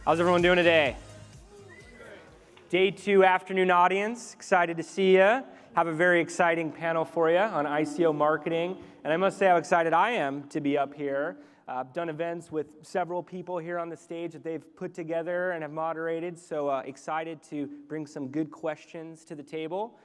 How's everyone doing today? Day 2 afternoon audience, excited to see you. Have a very exciting panel for you on ICO marketing. And I must say how excited I am to be up here. I've done events with several people here on the stage that they've put together and have moderated, so excited to bring some good questions to the table.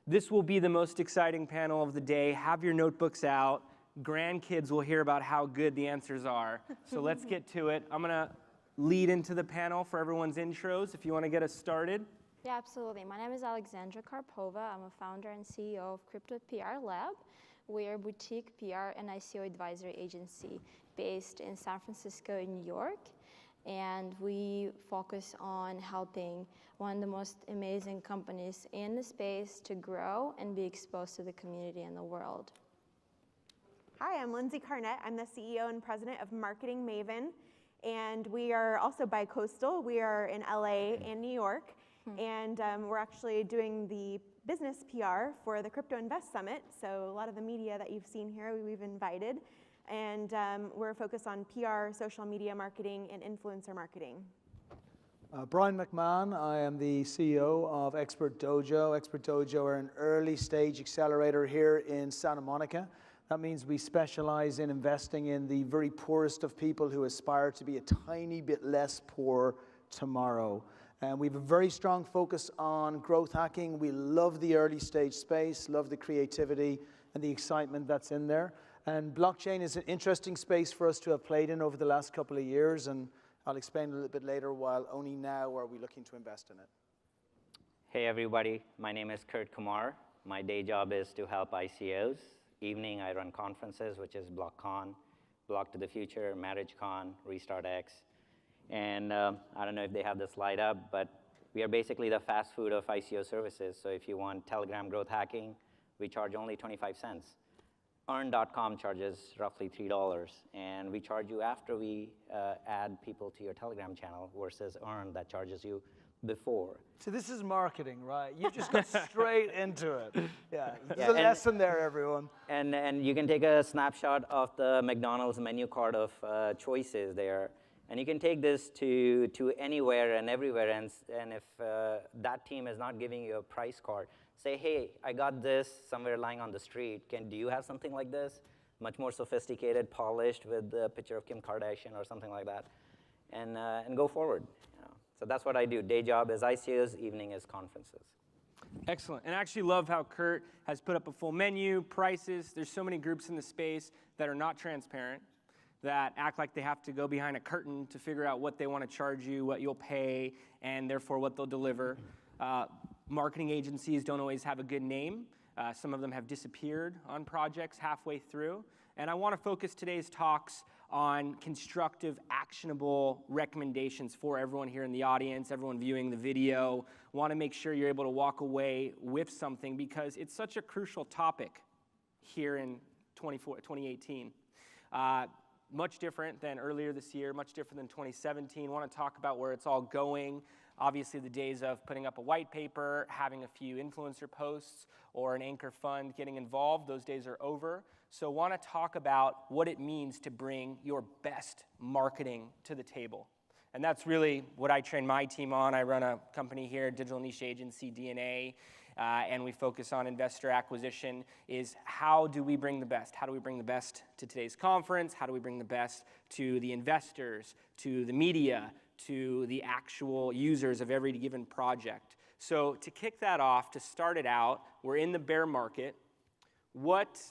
This will be the most exciting panel of the day. Have your notebooks out. Grandkids will hear about how good the answers are. So let's get to it. I'm going to lead into the panel for everyone's intros if you want to get us started. Yeah, absolutely. My name is Alexandra Karpova. I'm a founder and CEO of Crypto PR Lab. We're a boutique PR and ICO advisory agency based in San Francisco and New York. And we focus on helping one of the most amazing companies in the space to grow and be exposed to the community and the world. Hi, I'm Lindsay Carnett. I'm the CEO and president of Marketing Maven. And we are also bi-coastal. We are in LA and New York. And we're actually doing the business PR for the Crypto Invest Summit. So a lot of the media that you've seen here, we've invited. And we're focused on PR, social media marketing, and influencer marketing. Brian McMahon, I am the CEO of Expert Dojo. Expert Dojo are an early stage accelerator here in Santa Monica. That means we specialize in investing in the very poorest of people who aspire to be a tiny bit less poor tomorrow. And we have a very strong focus on growth hacking. We love the early stage space, love the creativity and the excitement that's in there. And blockchain is an interesting space for us to have played in over the last couple of years. And I'll explain a little bit later, while only now are we looking to invest in it. Hey everybody, my name is Kurt Kumar. My day job is to help ICOs. Evening, I run conferences, which is BlockCon, Block to the Future, MarriageCon, RestartX. And I don't know if they have the slide up, but we are basically the fast food of ICO services. So if you want Telegram growth hacking, we charge only 25 cents. Earn.com charges roughly $3, and we charge you after we add people to your Telegram channel versus Earn that charges you before. So this is marketing, right? You just got straight into it. Yeah, there's a lesson there, everyone. And you can take a snapshot of the McDonald's menu card of choices there, and you can take this to anywhere and everywhere, and if that team is not giving you a price card, say, hey, I got this somewhere lying on the street. Do you have something like this? Much more sophisticated, polished, with a picture of Kim Kardashian or something like that, and go forward. So that's what I do. Day job is ICOs, evening is conferences. Excellent. And I actually love how Kurt has put up a full menu, prices. There's so many groups in the space that are not transparent, that act like they have to go behind a curtain to figure out what they want to charge you, what you'll pay, and therefore what they'll deliver. Marketing agencies don't always have a good name. Some of them have disappeared on projects halfway through. And I want to focus today's talks on constructive, actionable recommendations for everyone here in the audience, everyone viewing the video. Want to make sure you're able to walk away with something because it's such a crucial topic here in 2018. Much different than earlier this year, much different than 2017. Want to talk about where it's all going. Obviously, the days of putting up a white paper, having a few influencer posts, or an anchor fund getting involved, those days are over. So want to talk about what it means to bring your best marketing to the table. And that's really what I train my team on. I run a company here, digital niche agency, DNA, and we focus on investor acquisition, is how do we bring the best? How do we bring the best to today's conference? How do we bring the best to the investors, to the media, to the actual users of every given project? So to kick that off, to start it out, we're in the bear market. What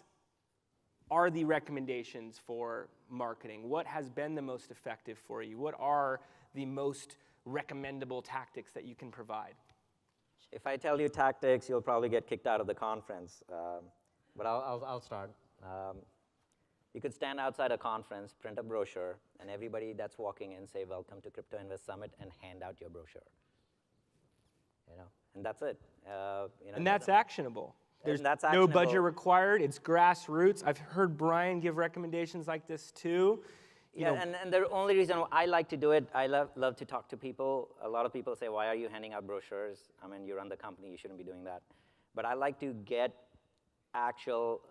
are the recommendations for marketing? What has been the most effective for you? What are the most recommendable tactics that you can provide? If I tell you tactics, you'll probably get kicked out of the conference. But I'll start. You could stand outside a conference, print a brochure, and everybody that's walking in say, welcome to Crypto Invest Summit, and hand out your brochure. And that's it. And that's actionable. There's no actionable. Budget required. It's grassroots. I've heard Brian give recommendations like this too. And the only reason I like to do it, I love to talk to people. A lot of people say, why are you handing out brochures? I mean, you run the company, you shouldn't be doing that. But I like to get actual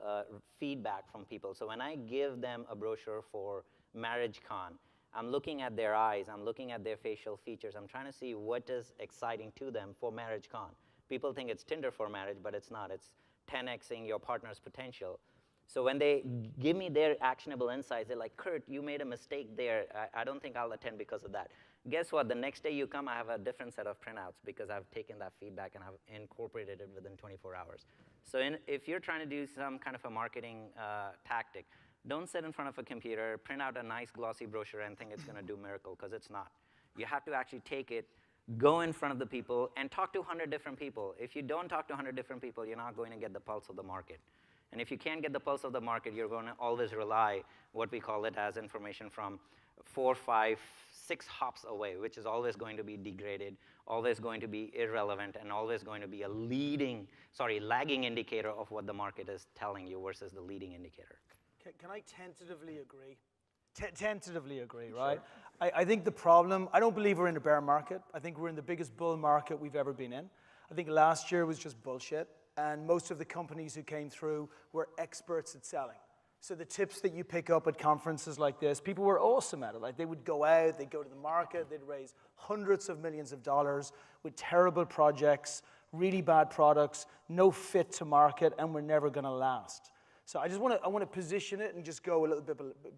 feedback from people. So when I give them a brochure for MarriageCon, I'm looking at their eyes, I'm looking at their facial features, I'm trying to see what is exciting to them for MarriageCon. People think it's Tinder for marriage, but it's not. It's 10xing your partner's potential. So when they give me their actionable insights, they're like, Kurt, you made a mistake there. I don't think I'll attend because of that. Guess what? The next day you come, I have a different set of printouts because I've taken that feedback and I've incorporated it within 24 hours. So if you're trying to do some kind of a marketing tactic, don't sit in front of a computer, print out a nice glossy brochure and think it's going to do a miracle, because it's not. You have to actually take it, go in front of the people, and talk to 100 different people. If you don't talk to 100 different people, you're not going to get the pulse of the market. And if you can't get the pulse of the market, you're going to always rely, what we call it as, information from 4, 5, 6 hops away, which is always going to be degraded, always going to be irrelevant, and always going to be a lagging indicator of what the market is telling you versus the leading indicator. Can I tentatively agree? Tentatively agree, right? Sure. I think the problem, I don't believe we're in a bear market. I think we're in the biggest bull market we've ever been in. I think last year was just bullshit, and most of the companies who came through were experts at selling. So the tips that you pick up at conferences like this, people were awesome at it. Like, they would go out, they'd go to the market, they'd raise hundreds of millions of dollars with terrible projects, really bad products, no fit to market, and we're never gonna last. So I want to position it and just go a little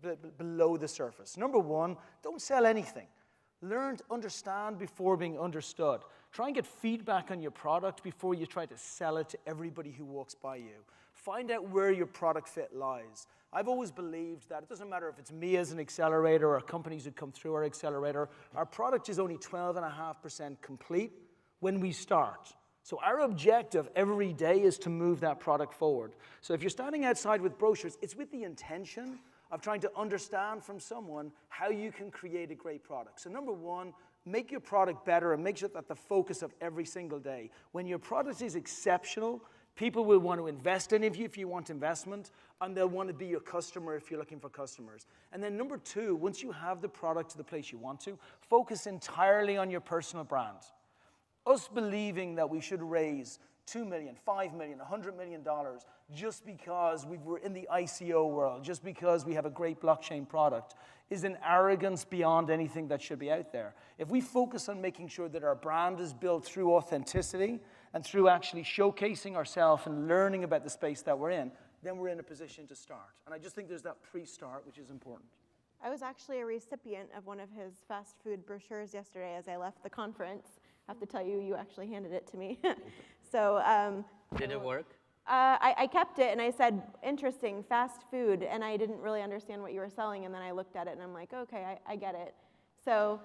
bit below the surface. Number one, don't sell anything. Learn to understand before being understood. Try and get feedback on your product before you try to sell it to everybody who walks by you. Find out where your product fit lies. I've always believed that it doesn't matter if it's me as an accelerator or companies who come through our accelerator, our product is only 12.5% complete when we start. So our objective every day is to move that product forward. So if you're standing outside with brochures, it's with the intention of trying to understand from someone how you can create a great product. So number one, make your product better and make sure that the focus of every single day. When your product is exceptional, people will want to invest in you if you want investment, and they'll want to be your customer if you're looking for customers. And then number two, once you have the product to the place you want to, focus entirely on your personal brand. Us believing that we should raise $2 million, $5 million, $100 million just because we're in the ICO world, just because we have a great blockchain product, is an arrogance beyond anything that should be out there. If we focus on making sure that our brand is built through authenticity and through actually showcasing ourselves and learning about the space that we're in, then we're in a position to start. And I just think there's that pre-start, which is important. I was actually a recipient of one of his fast food brochures yesterday as I left the conference. I have to tell you, you actually handed it to me. So did it work? I kept it and I said, interesting, fast food, and I didn't really understand what you were selling, and then I looked at it and I'm like, okay, I get it. So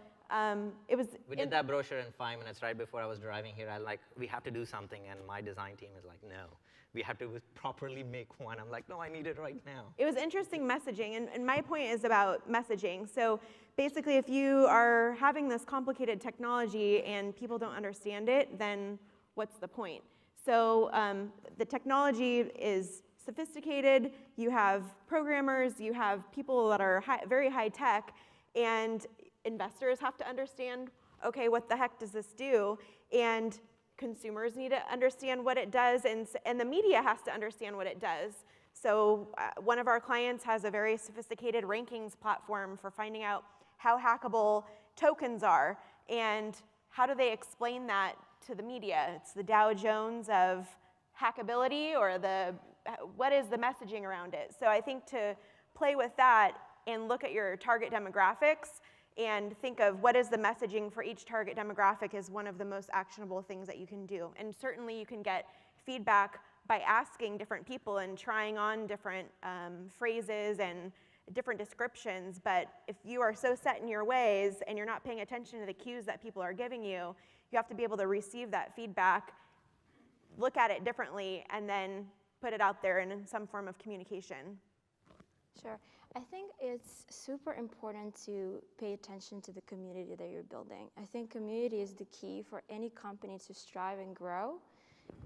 it was. We did that brochure in 5 minutes right before I was driving here. We have to do something, and my design team is like, no, we have to properly make one. I'm like, no, I need it right now. It was interesting messaging, and my point is about messaging. So basically, if you are having this complicated technology and people don't understand it, then what's the point? So the technology is sophisticated, you have programmers, you have people that are very high tech, and investors have to understand, okay, what the heck does this do? And consumers need to understand what it does, and the media has to understand what it does. So one of our clients has a very sophisticated rankings platform for finding out how hackable tokens are, and how do they explain that to the media? It's the Dow Jones of hackability, or what is the messaging around it? So I think to play with that and look at your target demographics and think of what is the messaging for each target demographic is one of the most actionable things that you can do. And certainly you can get feedback by asking different people and trying on different phrases and different descriptions, but if you are so set in your ways and you're not paying attention to the cues that people are giving you, you have to be able to receive that feedback, look at it differently, and then put it out there in some form of communication. Sure. I think it's super important to pay attention to the community that you're building. I think community is the key for any company to strive and grow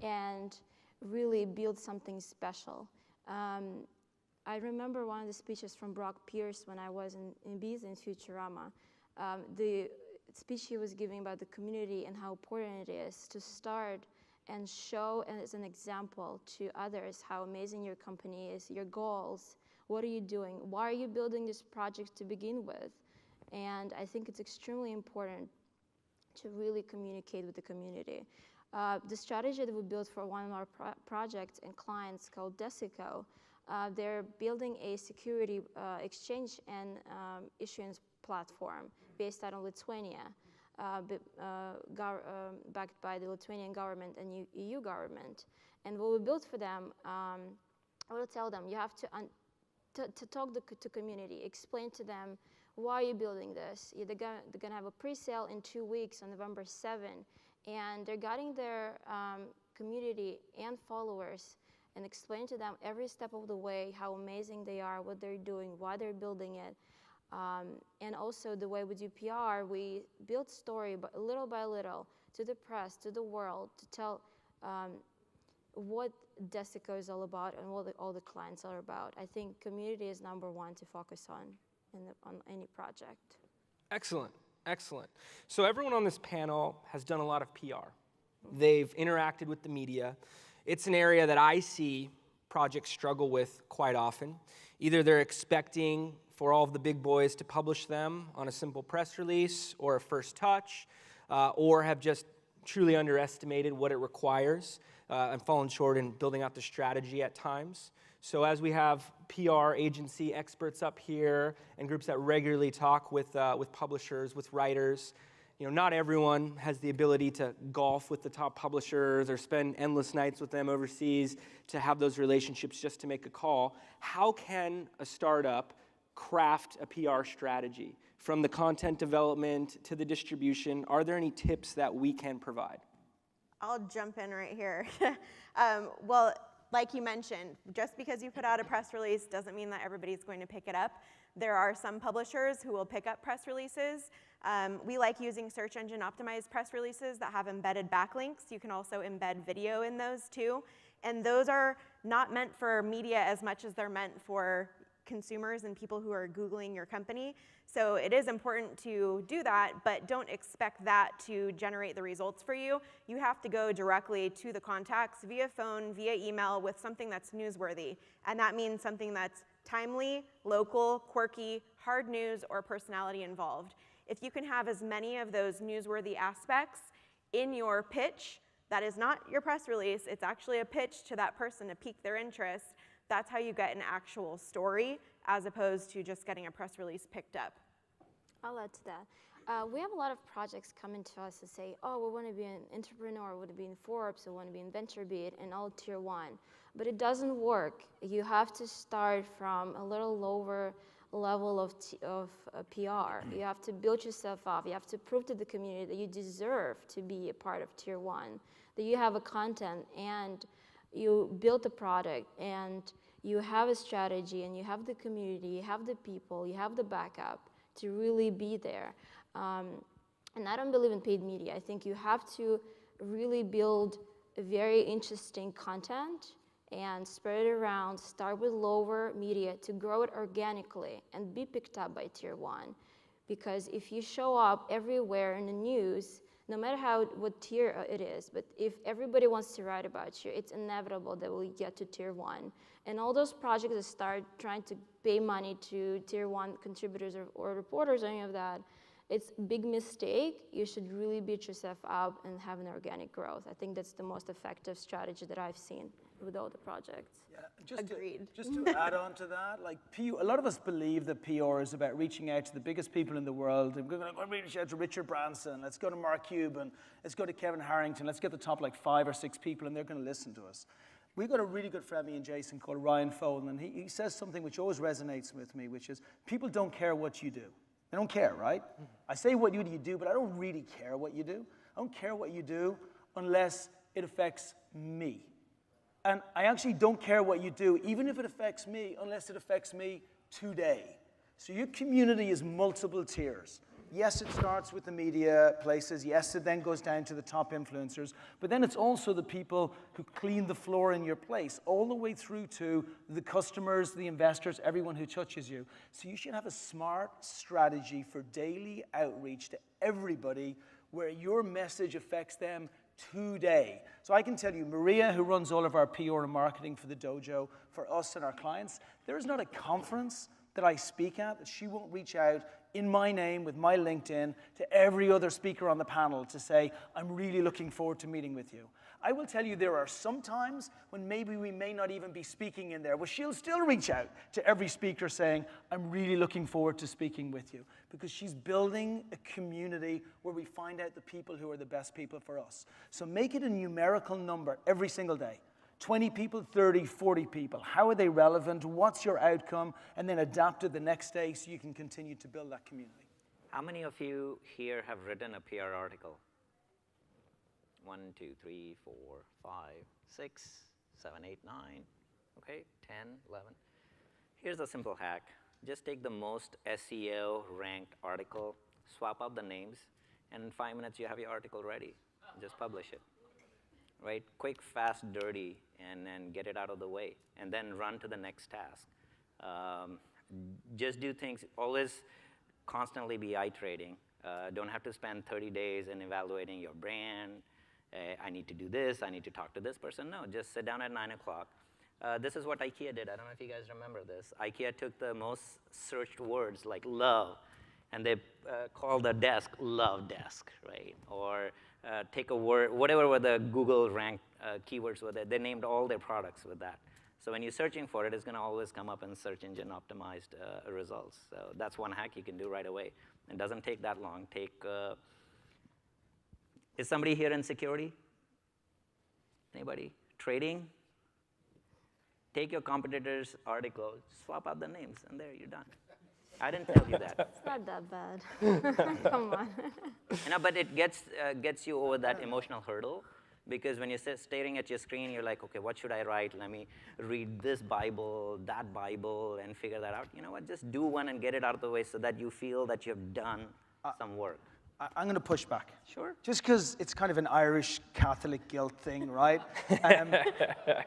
and really build something special. I remember one of the speeches from Brock Pierce when I was in Bees in Futurama. The speech he was giving about the community and how important it is to start and show as an example to others how amazing your company is, your goals, what are you doing, why are you building this project to begin with, And I think it's extremely important to really communicate with the community. The strategy that we built for one of our projects and clients called STO, they're building a security exchange and issuance platform based out of Lithuania, backed by the Lithuanian government and EU government. And what we built for them, I will tell them, you have to talk to community, explain to them why you're building this. They're gonna have a pre-sale in 2 weeks on November 7th, and they're guiding their community and followers and explain to them every step of the way how amazing they are, what they're doing, why they're building it. And also the way we do PR, we build story little by little to the press, to the world, to tell what STO is all about and what all the clients are about. I think community is number one to focus on any project. Excellent, excellent. So everyone on this panel has done a lot of PR. They've interacted with the media. It's an area that I see projects struggle with quite often. Either they're expecting for all of the big boys to publish them on a simple press release or a first touch, or have just truly underestimated what it requires and fallen short in building out the strategy at times. So as we have PR agency experts up here and groups that regularly talk with publishers, with writers, not everyone has the ability to golf with the top publishers or spend endless nights with them overseas to have those relationships just to make a call. How can a startup craft a PR strategy? From the content development to the distribution, are there any tips that we can provide? I'll jump in right here. Well, like you mentioned, just because you put out a press release doesn't mean that everybody's going to pick it up. There are some publishers who will pick up press releases. We like using search engine optimized press releases that have embedded backlinks. You can also embed video in those too. And those are not meant for media as much as they're meant for consumers and people who are Googling your company. So it is important to do that, but don't expect that to generate the results for you. You have to go directly to the contacts via phone, via email with something that's newsworthy. And that means something that's timely, local, quirky, hard news, or personality involved. If you can have as many of those newsworthy aspects in your pitch, that is not your press release, it's actually a pitch to that person to pique their interest. That's how you get an actual story as opposed to just getting a press release picked up. I'll add to that. We have a lot of projects coming to us to say, oh, we want to be an entrepreneur, we want to be in Forbes, we want to be in VentureBeat, and all tier one. But it doesn't work. You have to start from a little lower level of PR. You have to build yourself up. You have to prove to the community that you deserve to be a part of tier one, that you have a content and you build a product and you have a strategy and you have the community, you have the people, you have the backup to really be there. And I don't believe in paid media. I think you have to really build a very interesting content and spread it around, start with lower media to grow it organically and be picked up by tier one. Because if you show up everywhere in the news, no matter what tier it is, but if everybody wants to write about you, it's inevitable that we'll get to tier one. And all those projects that start trying to pay money to tier one contributors or reporters or any of that, it's a big mistake. You should really beat yourself up and have an organic growth. I think that's the most effective strategy that I've seen with all the projects. Yeah, Agreed. Just to add on to that, like a lot of us believe that PR is about reaching out to the biggest people in the world. We're going to reach out to Richard Branson. Let's go to Mark Cuban. Let's go to Kevin Harrington. Let's get the top like 5 or 6 people, and they're going to listen to us. We've got a really good friend, me and Jason, called Ryan Foden, and he says something which always resonates with me, which is people don't care what you do. They don't care, right? I say what you do, but I don't really care what you do. I don't care what you do unless it affects me. And I actually don't care what you do, even if it affects me, unless it affects me today. So your community is multiple tiers. Yes, it starts with the media places. Yes, it then goes down to the top influencers. But then it's also the people who clean the floor in your place, all the way through to the customers, the investors, everyone who touches you. So you should have a smart strategy for daily outreach to everybody where your message affects them today. So I can tell you, Maria, who runs all of our PR and marketing for the dojo, for us and our clients, there is not a conference that I speak at that she won't reach out in my name with my LinkedIn to every other speaker on the panel to say, I'm really looking forward to meeting with you. I will tell you there are some times when maybe we may not even be speaking in there, but she'll still reach out to every speaker saying, I'm really looking forward to speaking with you, because she's building a community where we find out the people who are the best people for us. So make it a numerical number every single day. 20 people, 30, 40 people. How are they relevant? What's your outcome? And then adapt it the next day so you can continue to build that community. How many of you here have written a PR article? 1, 2, 3, 4, 5, 6, 7, 8, 9, okay, 10, 11. Here's a simple hack. Just take the most SEO ranked article, swap out the names, and in 5 minutes you have your article ready. Just publish it, right? Quick, fast, dirty, and then get it out of the way, and then run to the next task. Just do things, always constantly be iterating. Don't have to spend 30 days in evaluating your brand. I need to do this, I need to talk to this person. No, just sit down at 9 o'clock. This is what IKEA did. I don't know if you guys remember this. IKEA took the most searched words like love, and they called the desk Love Desk, right? Or take a word, whatever were the Google ranked keywords were there, they named all their products with that. So when you're searching for it, it's going to always come up in search engine optimized results. So that's one hack you can do right away. It doesn't take that long. Is somebody here in security? Anybody? Trading? Take your competitor's article, swap out the names, and there, you're done. I didn't tell you that. It's not that bad. Come on. You know, but it gets you over that emotional hurdle, because when you're staring at your screen, you're like, okay, what should I write? Let me read this Bible, that Bible, and figure that out. You know what? Just do one and get it out of the way so that you feel that you've done some work. I'm going to push back. Sure. Just because it's kind of an Irish Catholic guilt thing, right?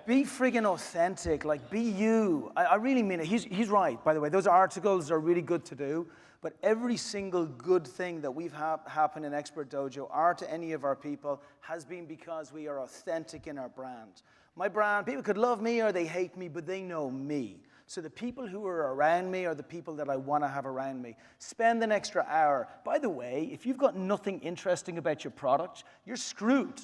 Be friggin' authentic, like be you. I really mean it. He's right, by the way. Those articles are really good to do, but every single good thing that we've happen in Expert Dojo, or to any of our people, has been because we are authentic in our brand. My brand, people could love me or they hate me, but they know me. So the people who are around me are the people that I want to have around me. Spend an extra hour. By the way, if you've got nothing interesting about your product, you're screwed.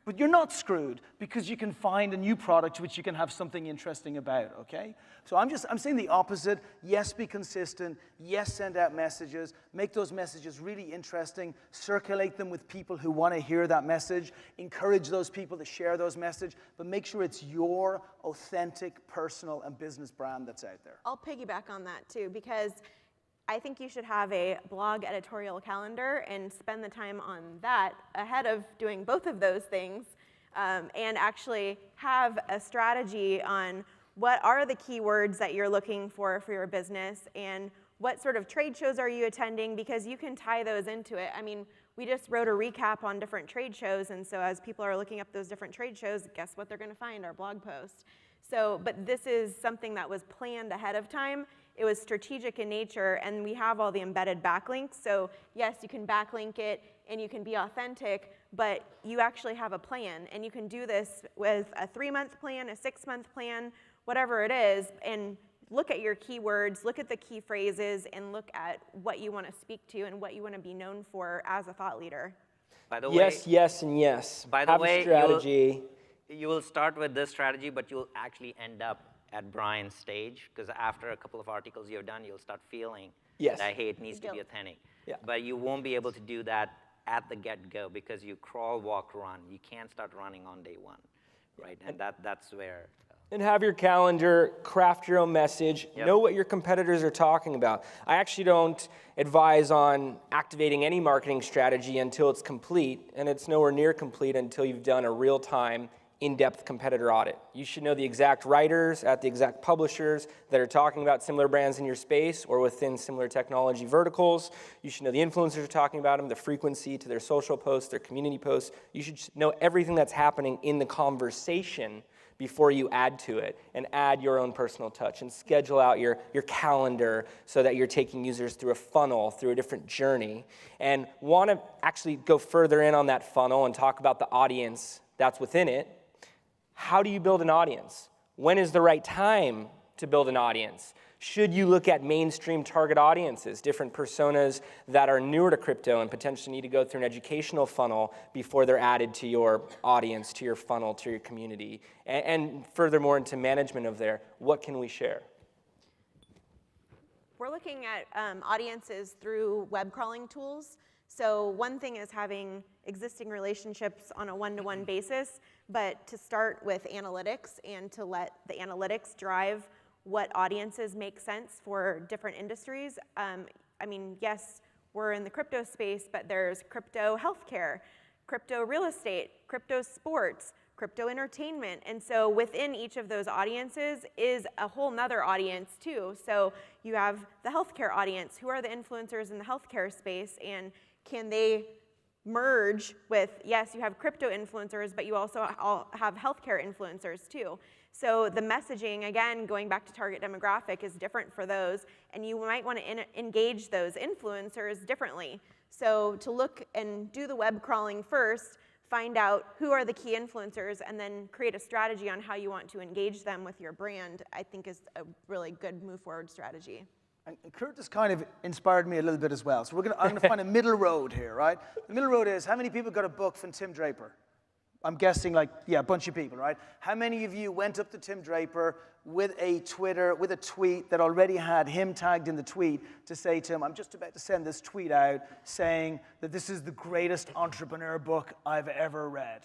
But you're not screwed, because you can find a new product which you can have something interesting about, okay? So I'm saying the opposite. Yes, be consistent. Yes, send out messages. Make those messages really interesting. Circulate them with people who want to hear that message. Encourage those people to share those messages. But make sure it's your authentic personal and business brand that's out there. I'll piggyback on that too, because I think you should have a blog editorial calendar and spend the time on that ahead of doing both of those things, and actually have a strategy on what are the keywords that you're looking for your business, and what sort of trade shows are you attending, because you can tie those into it. I mean, we just wrote a recap on different trade shows, and so as people are looking up those different trade shows, guess what they're going to find? Our blog post. So, but this is something that was planned ahead of time. It was strategic in nature, and we have all the embedded backlinks. So yes, you can backlink it, and you can be authentic, but you actually have a plan, and you can do this with a 3-month plan, a 6-month plan, whatever it is, and look at your keywords, look at the key phrases, and look at what you want to speak to and what you want to be known for as a thought leader. By the way, Yes, yes, and yes. By the Have way, a strategy. You will start with this strategy, but you'll actually end up at Brian's stage, because after a couple of articles you're done, you'll start feeling Yes. that, hey, it needs to be authentic. Yeah. But you won't be able to do that at the get-go, because you crawl, walk, run. You can't start running on day one, right? And that's where... And have your calendar, craft your own message, know what your competitors are talking about. I actually don't advise on activating any marketing strategy until it's complete, and it's nowhere near complete until you've done a real-time, in-depth competitor audit. You should know the exact writers at the exact publishers that are talking about similar brands in your space or within similar technology verticals. You should know the influencers who are talking about them, the frequency to their social posts, their community posts. You should know everything that's happening in the conversation before you add to it, and add your own personal touch, and schedule out your calendar so that you're taking users through a funnel, through a different journey, and want to actually go further in on that funnel and talk about the audience that's within it. How do you build an audience? When is the right time to build an audience? Should you look at mainstream target audiences, different personas that are newer to crypto and potentially need to go through an educational funnel before they're added to your audience, to your funnel, to your community? And furthermore, into management of there, what can we share? We're looking at audiences through web crawling tools. So one thing is having existing relationships on a one-to-one basis, but to start with analytics and to let the analytics drive what audiences make sense for different industries. I mean, yes, we're in the crypto space, but there's crypto healthcare, crypto real estate, crypto sports, crypto entertainment. And so within each of those audiences is a whole nother audience too. So you have the healthcare audience. Who are the influencers in the healthcare space? And can they merge with, yes, you have crypto influencers, but you also have healthcare influencers too. So the messaging, again, going back to target demographic, is different for those, and you might want to engage those influencers differently. So to look and do the web crawling first, find out who are the key influencers, and then create a strategy on how you want to engage them with your brand, I think is a really good move forward strategy. And Kurt has kind of inspired me a little bit as well. So I'm going to find a middle road here, right? The middle road is, how many people got a book from Tim Draper? I'm guessing a bunch of people, right? How many of you went up to Tim Draper with a tweet that already had him tagged in the tweet to say to him, I'm just about to send this tweet out saying that this is the greatest entrepreneur book I've ever read?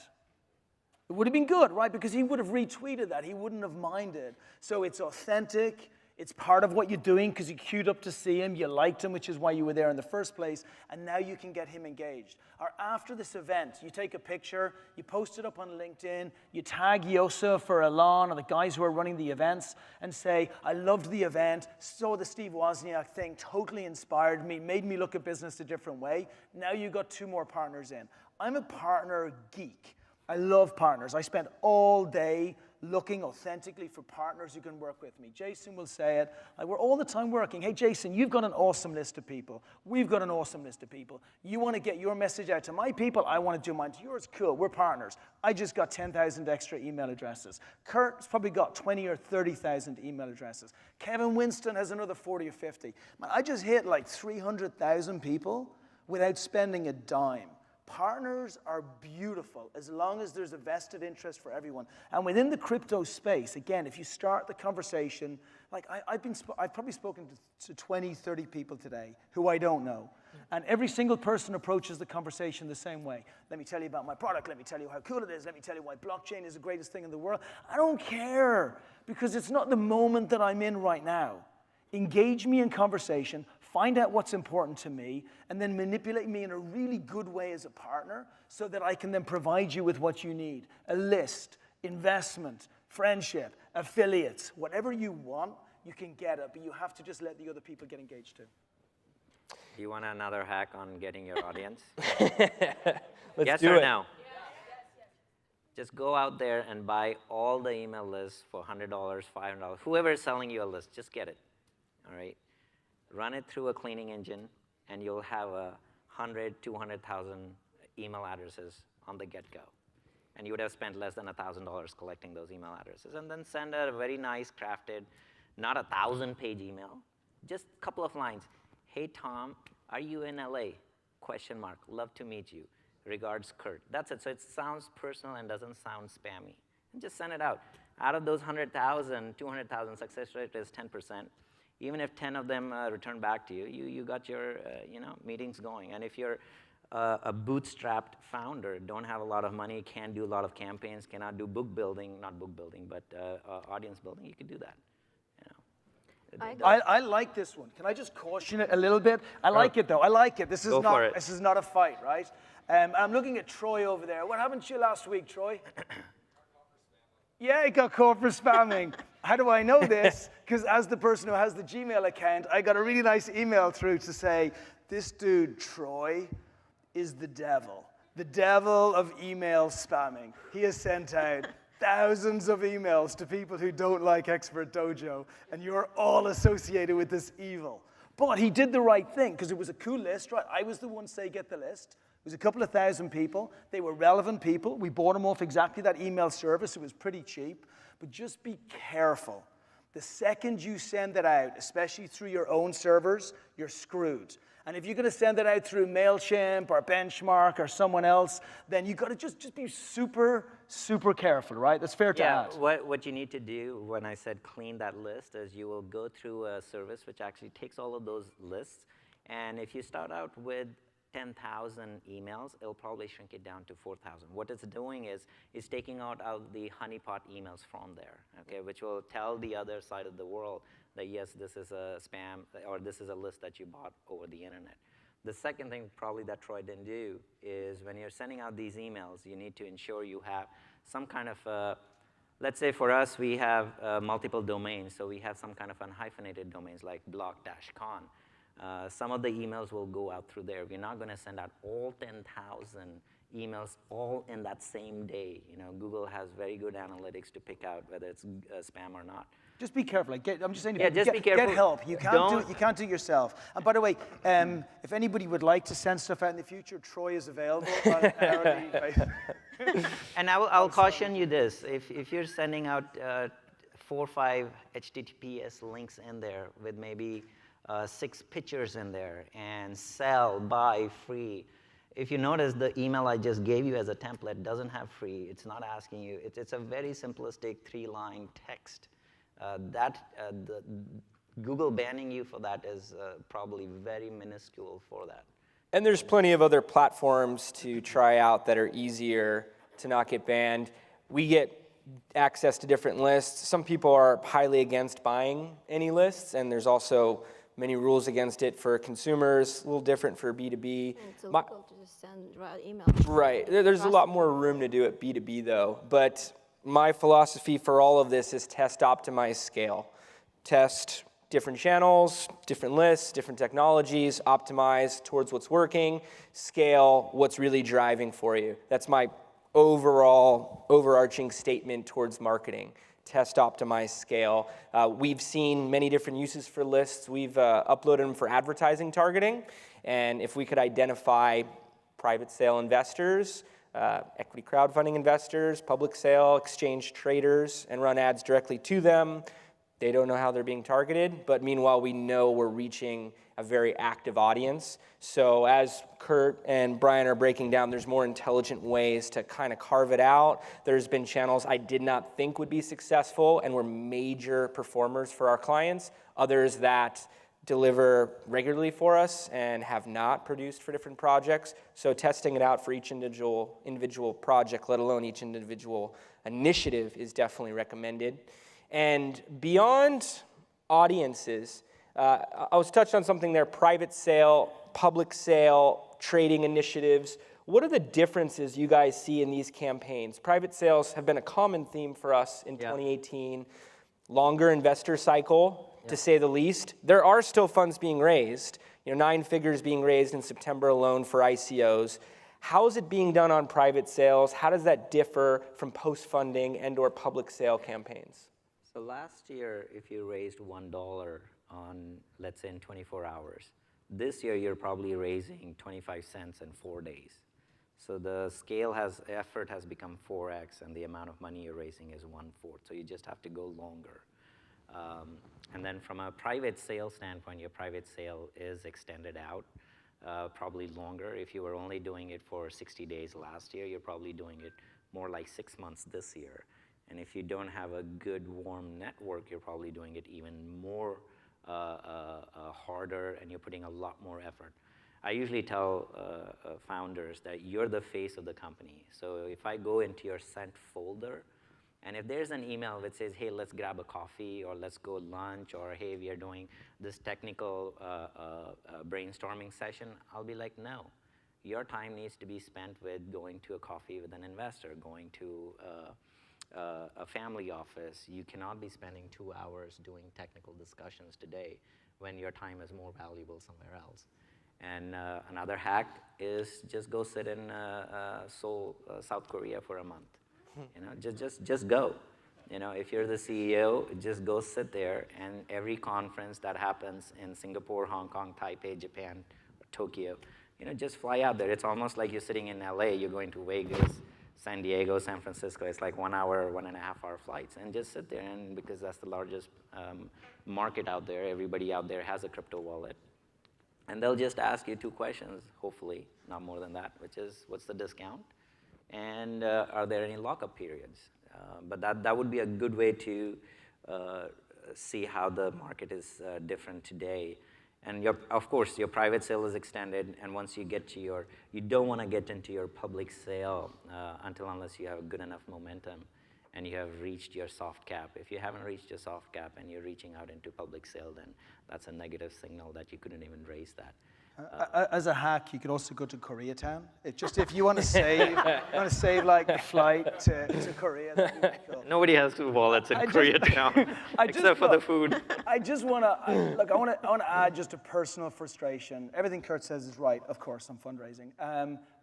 It would have been good, right? Because he would have retweeted that. He wouldn't have minded. So it's authentic. It's part of what you're doing because you queued up to see him, you liked him, which is why you were there in the first place, and now you can get him engaged. Or after this event, you take a picture, you post it up on LinkedIn, you tag Yosef or Alon or the guys who are running the events and say, I loved the event, saw the Steve Wozniak thing, totally inspired me, made me look at business a different way. Now you got 2 more partners in. I'm a partner geek. I love partners. I spend all day looking authentically for partners who can work with me. Jason will say it. We're all the time working. Hey, Jason, you've got an awesome list of people. We've got an awesome list of people. You want to get your message out to my people. I want to do mine to yours. Cool. We're partners. I just got 10,000 extra email addresses. Kurt's probably got 20 or 30,000 email addresses. Kevin Winston has another 40 or 50. Man, I just hit like 300,000 people without spending a dime. Partners are beautiful as long as there's a vested interest for everyone. And within the crypto space, again, if you start the conversation, like I've probably spoken to 20, 30 people today who I don't know. And every single person approaches the conversation the same way. Let me tell you about my product. Let me tell you how cool it is. Let me tell you why blockchain is the greatest thing in the world. I don't care because it's not the moment that I'm in right now. Engage me in conversation. Find out what's important to me, and then manipulate me in a really good way as a partner so that I can then provide you with what you need. A list, investment, friendship, affiliates, whatever you want, you can get it, but you have to just let the other people get engaged too. Do you want another hack on getting your audience? Let's yes do or it. no? Yes. Just go out there and buy all the email lists for $100, $500. Whoever is selling you a list, just get it, all right? Run it through a cleaning engine, and you'll have 100, 200,000 email addresses on the get-go. And you would have spent less than $1,000 collecting those email addresses. And then send a very nice, crafted, not a 1,000-page email, just a couple of lines. Hey, Tom, are you in LA? Question mark. Love to meet you. Regards, Kurt. That's it. So it sounds personal and doesn't sound spammy. And just send it out. Out of those 100,000, 200,000, success rate is 10%. Even if 10 of them return back to you, you got your meetings going. And if you're a bootstrapped founder, don't have a lot of money, can't do a lot of campaigns, cannot do book building, not book building, but audience building, you could do that. I like this one. Can I just caution it a little bit? I like it though. I like it. This is not a fight, right? I'm looking at Troy over there. What happened to you last week, Troy? Yeah, it got caught for spamming. How do I know this? Because as the person who has the Gmail account, I got a really nice email through to say, this dude, Troy, is the devil of email spamming. He has sent out thousands of emails to people who don't like Expert Dojo, and you're all associated with this evil. But he did the right thing, because it was a cool list, right? I was the one say, get the list. It was a couple of thousand people. They were relevant people. We bought them off exactly that email service. It was pretty cheap. But just be careful. The second you send that out, especially through your own servers, you're screwed. And if you're going to send it out through MailChimp or Benchmark or someone else, then you've got to just be super, super careful, right? That's fair to add. What you need to do when I said clean that list is you will go through a service which actually takes all of those lists. And if you start out with 10,000 emails, it'll probably shrink it down to 4,000. What it's doing is taking out the honeypot emails from there, okay, which will tell the other side of the world that yes, this is a spam or this is a list that you bought over the internet. The second thing probably that Troy didn't do is when you're sending out these emails, you need to ensure you have some kind of, let's say for us, we have multiple domains, so we have some kind of unhyphenated domains like blog-con. Some of the emails will go out through there. We're not going to send out all 10,000 emails all in that same day. You know, Google has very good analytics to pick out whether it's spam or not. Just be careful. Like, I'm just saying, Yeah, just be careful. Get help. You can't do it yourself. And by the way, if anybody would like to send stuff out in the future, Troy is available. And I'll caution you this: if you're sending out 4 or 5 HTTPS links in there with maybe 6 pictures in there and sell, buy, free. If you notice, the email I just gave you as a template doesn't have free. It's not asking you. It's a very simplistic 3-line text. The Google banning you for that is probably very minuscule for that. And there's plenty of other platforms to try out that are easier to not get banned. We get access to different lists. Some people are highly against buying any lists, and there's also many rules against it for consumers, a little different for B2B. And it's illegal to just send emails. Right. There's a lot more room to do it B2B, though. But my philosophy for all of this is test, optimize, scale. Test different channels, different lists, different technologies, optimize towards what's working, scale what's really driving for you. That's my overarching statement towards marketing. Test, optimize, scale. We've seen many different uses for lists. We've uploaded them for advertising targeting. And if we could identify private sale investors, equity crowdfunding investors, public sale, exchange traders, and run ads directly to them, they don't know how they're being targeted, but meanwhile, we know we're reaching a very active audience. So as Kurt and Brian are breaking down, there's more intelligent ways to kind of carve it out. There's been channels I did not think would be successful and were major performers for our clients, others that deliver regularly for us and have not produced for different projects. So testing it out for each individual project, let alone each individual initiative, is definitely recommended. And beyond audiences, I was touched on something there: private sale, public sale, trading initiatives. What are the differences you guys see in these campaigns? Private sales have been a common theme for us in 2018. Longer investor cycle, to say the least. There are still funds being raised, 9 figures being raised in September alone for ICOs. How is it being done on private sales? How does that differ from post-funding and or public sale campaigns? So last year, if you raised $1 on, let's say, in 24 hours, this year you're probably raising 25 cents in 4 days. So the effort has become 4x, and the amount of money you're raising is 1/4. So you just have to go longer. And then from a private sale standpoint, your private sale is extended out, probably longer. If you were only doing it for 60 days last year, you're probably doing it more like 6 months this year. And if you don't have a good, warm network, you're probably doing it even more harder, and you're putting a lot more effort. I usually tell founders that you're the face of the company. So if I go into your sent folder, and if there's an email that says, hey, let's grab a coffee, or let's go lunch, or hey, we are doing this technical brainstorming session, I'll be like, no. Your time needs to be spent with going to a coffee with an investor, going to a family office. You cannot be spending 2 hours doing technical discussions today when your time is more valuable somewhere else. And another hack is just go sit in Seoul, South Korea for a month. Just go. If you're the CEO, just go sit there, and every conference that happens in Singapore, Hong Kong, Taipei, Japan, Tokyo, just fly out there. It's almost like you're sitting in LA, you're going to Vegas, San Diego, San Francisco, it's like 1 hour, 1.5 hour flights, and just sit there, and because that's the largest market out there, everybody out there has a crypto wallet. And they'll just ask you 2 questions, hopefully, not more than that, which is, what's the discount? And are there any lockup periods? But that would be a good way to see how the market is different today. And of course, your private sale is extended, and once you get to you don't want to get into your public sale unless you have good enough momentum and you have reached your soft cap. If you haven't reached your soft cap and you're reaching out into public sale, then that's a negative signal that you couldn't even raise that. As a hack, you could also go to Koreatown. If you want to save like the flight to Korea, that'd be cool. Nobody has 2 wallets in Koreatown except for the food. I just want to look. I want to add just a personal frustration. Everything Kurt says is right. Of course, I'm fundraising.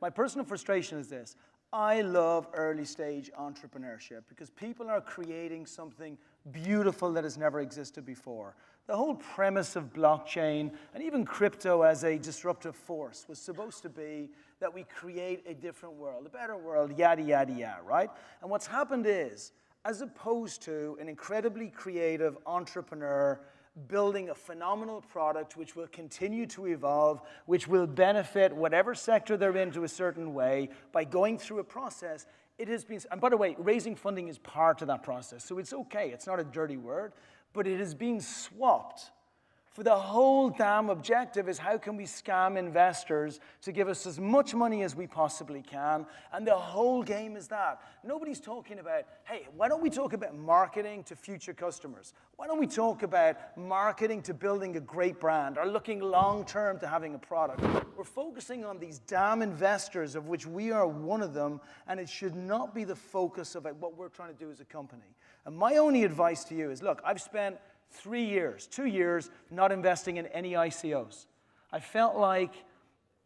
My personal frustration is this: I love early stage entrepreneurship because people are creating something beautiful that has never existed before. The whole premise of blockchain and even crypto as a disruptive force was supposed to be that we create a different world, a better world, yada, yada, yada, right? And what's happened is, as opposed to an incredibly creative entrepreneur building a phenomenal product which will continue to evolve, which will benefit whatever sector they're in to a certain way by going through a process, it has been, and by the way, raising funding is part of that process, so it's okay, it's not a dirty word, but it has been swapped for the whole damn objective is how can we scam investors to give us as much money as we possibly can, and the whole game is that. Nobody's talking about, hey, why don't we talk about marketing to future customers? Why don't we talk about marketing to building a great brand or looking long-term to having a product? We're focusing on these damn investors, of which we are one of them, and it should not be the focus of what we're trying to do as a company. And my only advice to you is, look, I've spent 2 years not investing in any ICOs. I felt like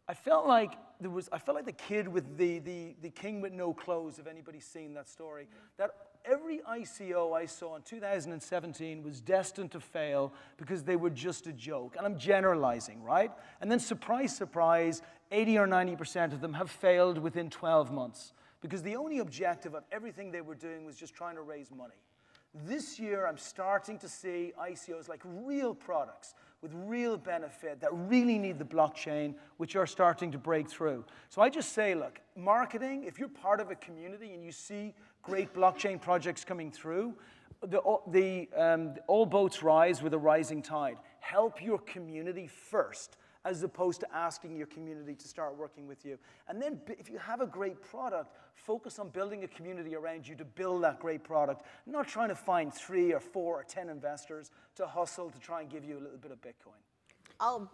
the kid with the king with no clothes, if anybody's seen that story. That every ICO I saw in 2017 was destined to fail because they were just a joke. And I'm generalizing, right? And then surprise, surprise, 80 or 90% of them have failed within 12 months because the only objective of everything they were doing was just trying to raise money. This year, I'm starting to see ICOs like real products with real benefit that really need the blockchain, which are starting to break through. So I just say, look, marketing, if you're part of a community and you see great blockchain projects coming through, all boats rise with a rising tide. Help your community first, as opposed to asking your community to start working with you. And then if you have a great product, focus on building a community around you to build that great product, not trying to find 3 or 4 or 10 investors to hustle to try and give you a little bit of Bitcoin. I'll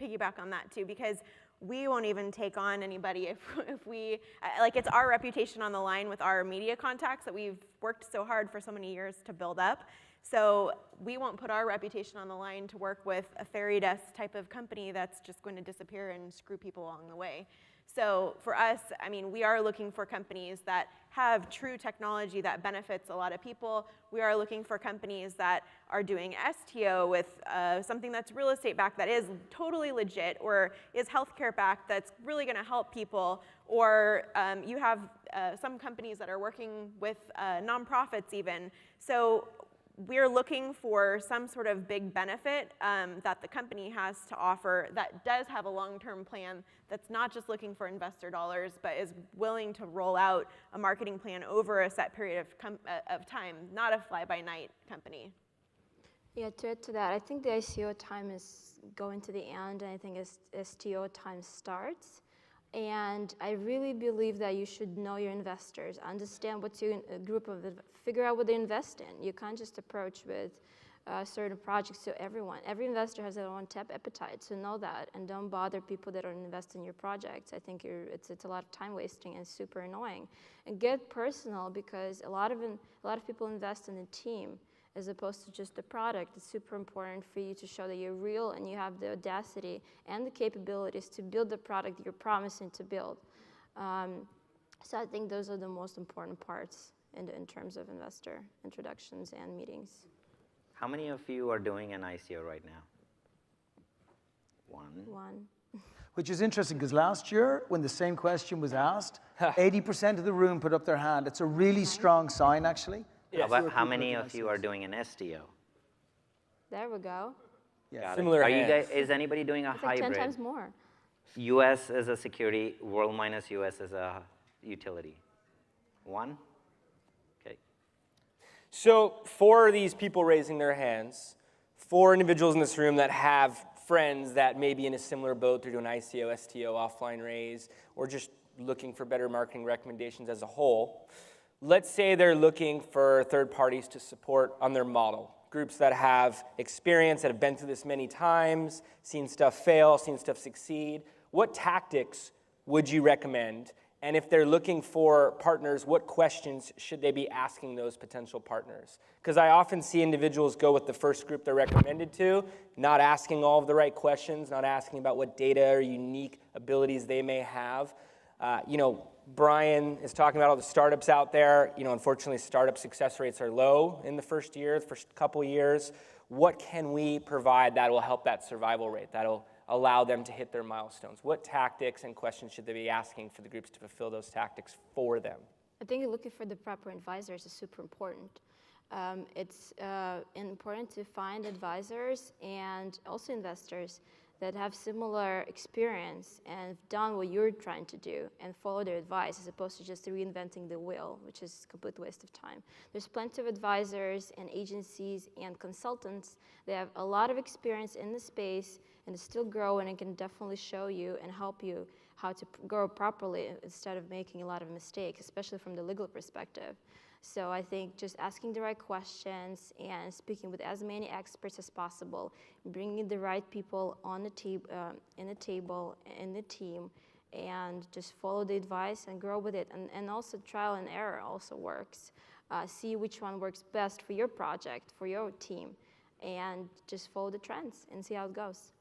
piggyback on that too, because we won't even take on anybody if we, like, it's our reputation on the line with our media contacts that we've worked so hard for so many years to build up. So we won't put our reputation on the line to work with a fairy dust type of company that's just going to disappear and screw people along the way. So for us, I mean, we are looking for companies that have true technology that benefits a lot of people. We are looking for companies that are doing STO with something that's real estate backed that is totally legit, or is healthcare backed that's really going to help people, or you have some companies that are working with nonprofits even. So we're looking for some sort of big benefit that the company has to offer that does have a long-term plan, that's not just looking for investor dollars, but is willing to roll out a marketing plan over a set period of time, not a fly-by-night company. Yeah, to add to that, I think the ICO time is going to the end, and I think STO time starts. And I really believe that you should know your investors, understand what's your group of, figure out what they invest in. You can't just approach with certain projects to everyone. Every investor has their own tap appetite, so know that, and don't bother people that don't invest in your projects. I think it's a lot of time wasting and super annoying. And get personal, because a lot of people invest in a team as opposed to just the product. It's super important for you to show that you're real and you have the audacity and the capabilities to build the product you're promising to build. So I think those are the most important parts in terms of investor introductions and meetings. How many of you are doing an ICO right now? One. which is interesting because last year, when the same question was asked, 80% of the room put up their hand. It's a really strong sign, actually. How many of you are doing an STO? There we go. Yeah. Similar Are you hands. guys, is anybody doing a It's like 10 hybrid? times more. US as a security, world minus US as a utility. One? Okay. So for these people raising their hands, for individuals in this room that have friends that may be in a similar boat, they're doing ICO, STO, offline raise, or just looking for better marketing recommendations as a whole, let's say they're looking for third parties to support on their model. Groups that have experience, that have been through this many times, seen stuff fail, seen stuff succeed. What tactics would you recommend? And if they're looking for partners, what questions should they be asking those potential partners? Because I often see individuals go with the first group they're recommended to, not asking all of the right questions, not asking about what data or unique abilities they may have. Brian is talking about all the startups out there. Unfortunately, startup success rates are low in the first year, the first couple years. What can we provide that will help that survival rate, that'll allow them to hit their milestones? What tactics and questions should they be asking for the groups to fulfill those tactics for them? I think looking for the proper advisors is super important. It's important to find advisors and also investors that have similar experience and done what you're trying to do and follow their advice as opposed to just reinventing the wheel, which is a complete waste of time. There's plenty of advisors and agencies and consultants that have a lot of experience in the space and is still growing and can definitely show you and help you how to grow properly instead of making a lot of mistakes, especially from the legal perspective. So I think just asking the right questions and speaking with as many experts as possible, bringing the right people on the in the team, and just follow the advice and grow with it. And also trial and error also works. See which one works best for your project, for your team, and just follow the trends and see how it goes.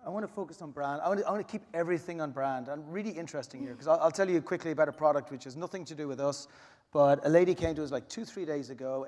I want to focus on brand. I want to keep everything on brand. And really interesting here, because I'll tell you quickly about a product which has nothing to do with us, but a lady came to us like 2-3 days ago,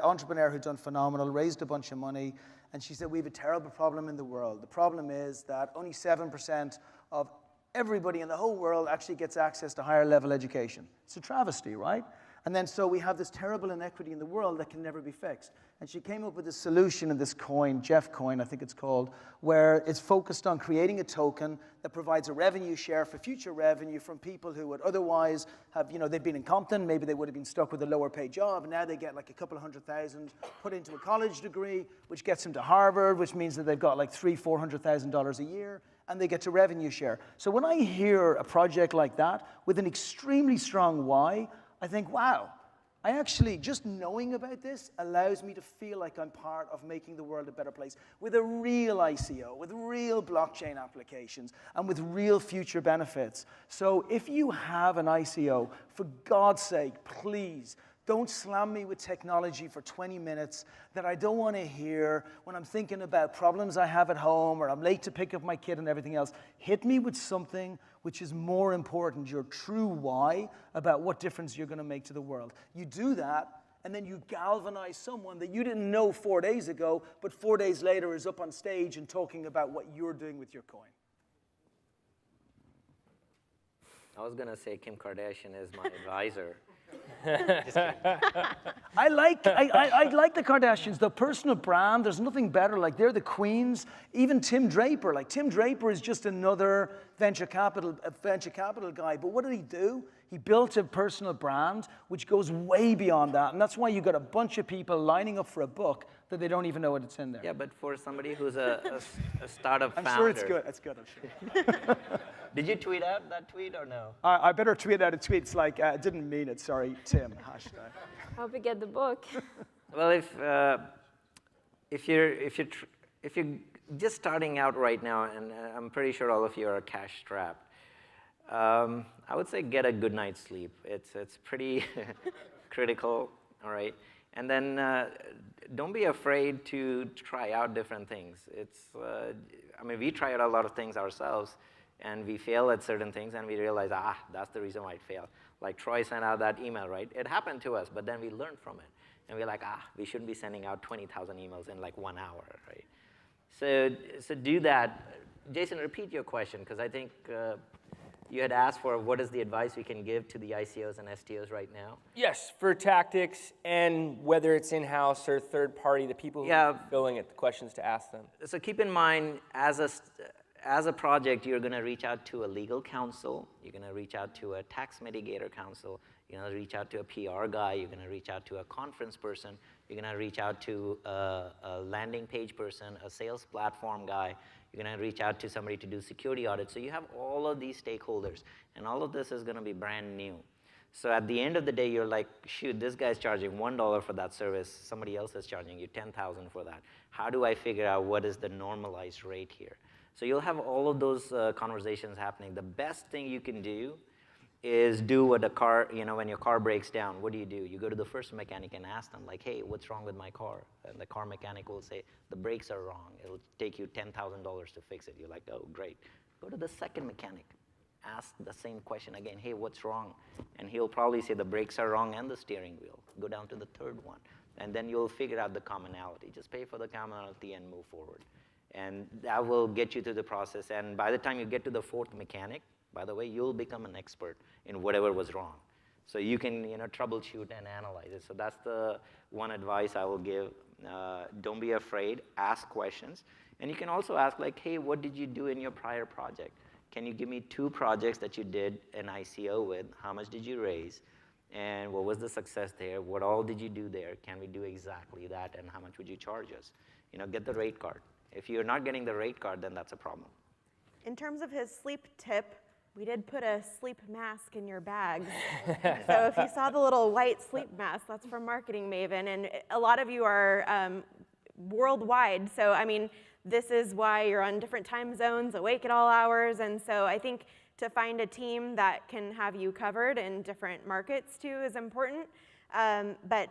entrepreneur who'd done phenomenal, raised a bunch of money, and she said, we have a terrible problem in the world. The problem is that only 7% of everybody in the whole world actually gets access to higher level education. It's a travesty, right? And then so we have this terrible inequity in the world that can never be fixed. And she came up with a solution in this coin, Jeff coin, I think it's called, where it's focused on creating a token that provides a revenue share for future revenue from people who would otherwise have, they've been incompetent, maybe they would have been stuck with a lower paid job, and now they get like a couple of $100,000 put into a college degree, which gets them to Harvard, which means that they've got like $300,000-$400,000 a year, and they get to revenue share. So when I hear a project like that with an extremely strong why, I think, wow, I actually, just knowing about this allows me to feel like I'm part of making the world a better place with a real ICO, with real blockchain applications, and with real future benefits. So if you have an ICO, for God's sake, please, don't slam me with technology for 20 minutes that I don't want to hear when I'm thinking about problems I have at home or I'm late to pick up my kid and everything else. Hit me with something which is more important, your true why about what difference you're going to make to the world. You do that, and then you galvanize someone that you didn't know 4 days ago, but 4 days later is up on stage and talking about what you're doing with your coin. I was going to say Kim Kardashian is my advisor. I like the Kardashians, the personal brand. There's nothing better. Like, they're the queens. Even Tim Draper. Like, Tim Draper is just another venture capital guy. But what did he do? He built a personal brand which goes way beyond that. And that's why you got a bunch of people lining up for a book that they don't even know what's in there. Yeah, but for somebody who's a startup founder. I'm sure it's good. It's good, I'm sure. Did you tweet out that tweet or no? I better tweet out a tweet. It's like, I didn't mean it. Sorry, Tim. Hashtag. Hope you get the book. Well, if you're just starting out right now, and I'm pretty sure all of you are cash strapped, I would say get a good night's sleep. It's pretty critical, all right? And then don't be afraid to try out different things. We try out a lot of things ourselves, and we fail at certain things, and we realize, that's the reason why it failed. Like Troy sent out that email, right? It happened to us, but then we learned from it. And we're like, we shouldn't be sending out 20,000 emails in like 1 hour, right? So do that. Jason, repeat your question, because I think you had asked for what is the advice we can give to the ICOs and STOs right now. Yes, for tactics and whether it's in-house or third party, the people who are filling it, the questions to ask them. So keep in mind, as a project, you're going to reach out to a legal counsel, you're going to reach out to a tax mitigator counsel, you're going to reach out to a PR guy, you're going to reach out to a conference person, you're going to reach out to a landing page person, a sales platform guy, you're going to reach out to somebody to do security audits. So you have all of these stakeholders, and all of this is going to be brand new. So at the end of the day, you're like, shoot, this guy's charging $1 for that service, somebody else is charging you $10,000 for that. How do I figure out what is the normalized rate here? So you'll have all of those conversations happening. The best thing you can do is do what a car, when your car breaks down, what do? You go to the first mechanic and ask them, like, hey, what's wrong with my car? And the car mechanic will say, the brakes are wrong. It'll take you $10,000 to fix it. You're like, oh, great. Go to the second mechanic. Ask the same question again, hey, what's wrong? And he'll probably say the brakes are wrong and the steering wheel. Go down to the third one. And then you'll figure out the commonality. Just pay for the commonality and move forward. And that will get you through the process. And by the time you get to the fourth mechanic, by the way, you'll become an expert in whatever was wrong. So you can troubleshoot and analyze it. So that's the one advice I will give. Don't be afraid. Ask questions. And you can also ask, like, hey, what did you do in your prior project? Can you give me 2 projects that you did an ICO with? How much did you raise? And what was the success there? What all did you do there? Can we do exactly that? And how much would you charge us? Get the rate card. If you're not getting the rate card, then that's a problem. In terms of his sleep tip, we did put a sleep mask in your bags. So if you saw the little white sleep mask, that's from Marketing Maven. And a lot of you are worldwide. So, I mean, this is why you're on different time zones, awake at all hours. And so I think to find a team that can have you covered in different markets too is important. But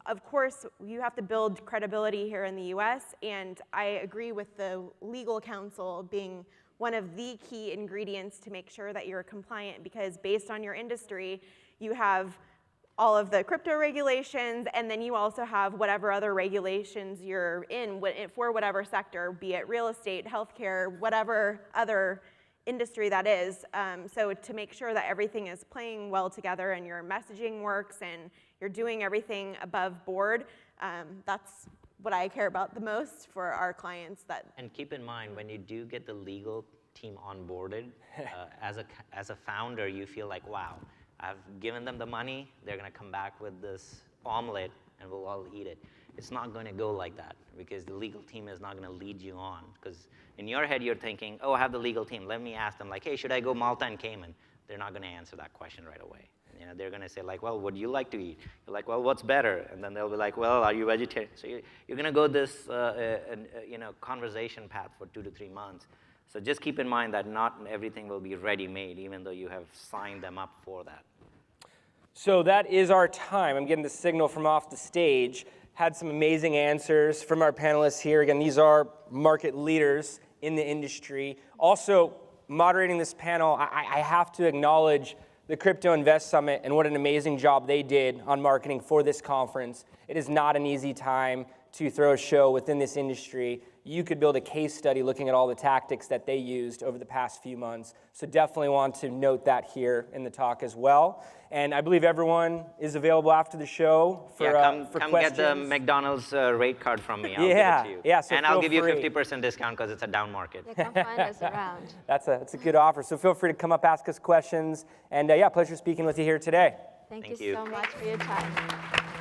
of course, you have to build credibility here in the US. And I agree with the legal counsel being one of the key ingredients to make sure that you're compliant, because based on your industry, you have all of the crypto regulations, and then you also have whatever other regulations you're in for whatever sector, be it real estate, healthcare, whatever other industry that is. So to make sure that everything is playing well together and your messaging works and you're doing everything above board, that's what I care about the most for our clients. And keep in mind, when you do get the legal team onboarded, as a founder, you feel like, wow, I've given them the money, they're going to come back with this omelet, and we'll all eat it. It's not going to go like that, because the legal team is not going to lead you on. Because in your head, you're thinking, oh, I have the legal team. Let me ask them, like, hey, should I go Malta and Cayman? They're not going to answer that question right away. They're going to say, like, well, what do you like to eat? You're like, well, what's better? And then they'll be like, well, are you vegetarian? So you're going to go this conversation path for 2 to 3 months. So just keep in mind that not everything will be ready-made, even though you have signed them up for that. So that is our time. I'm getting the signal from off the stage. Had some amazing answers from our panelists here. Again, these are market leaders in the industry. Also, moderating this panel, I have to acknowledge the Crypto Invest Summit and what an amazing job they did on marketing for this conference. It is not an easy time to throw a show within this industry. You could build a case study looking at all the tactics that they used over the past few months. So definitely want to note that here in the talk as well. And I believe everyone is available after the show for come questions. Get the McDonald's rate card from me. I'll yeah, give it to you. Yeah, so and I'll give you 50% discount because it's a down market. Yeah, come find us around. That's a good offer. So feel free to come up, ask us questions. And yeah, pleasure speaking with you here today. Thank you so much for your time.